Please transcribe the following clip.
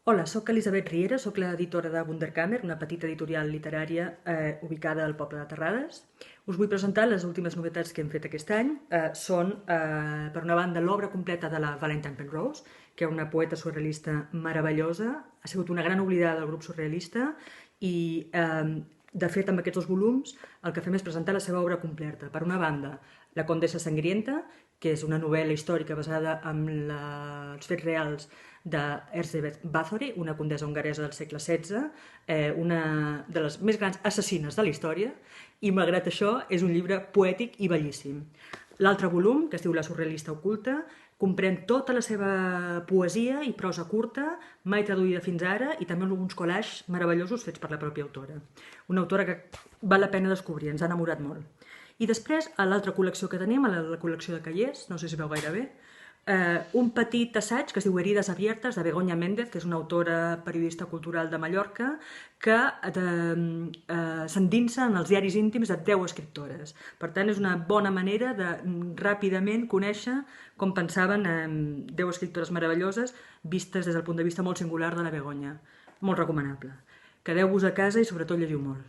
Hola, sóc Elisabet Riera, sóc l'editora de Wunderkammer, una petita editorial literària ubicada al poble de Terrades. Us vull presentar les últimes novetats que hem fet aquest any. Són, per una banda, l'obra completa de la Valentine Penrose, que és una poeta surrealista meravellosa. Ha sigut una gran oblidada del grup surrealista i, de fet, amb aquests dos volums el que fem és presentar la seva obra completa. Per una banda, La Condessa Sangrienta, que és una novel·la històrica basada en els fets reals d'Erzsébet Báthory, una condessa hongaresa del segle XVI, una de les més grans assassines de la història, i malgrat això és un llibre poètic i bellíssim. L'altre volum, que es diu La surrealista oculta, comprèn tota la seva poesia i prosa curta, mai traduïda fins ara, i també alguns collages meravellosos fets per la pròpia autora. Una autora que val la pena descobrir, ens ha enamorat molt. I després, a l'altra col·lecció que tenim, a la col·lecció de Callers, no sé si veu gaire bé, un petit assaig que es diu Heridas abiertes, de Begoña Méndez, que és una autora periodista cultural de Mallorca, que s'endinsa en els diaris íntims de 10 escriptores. Per tant, és una bona manera de ràpidament conèixer com pensaven 10 escriptores meravelloses, vistes des del punt de vista molt singular de la Begoña. Molt recomanable. Quedeu-vos a casa i sobretot llegiu molt.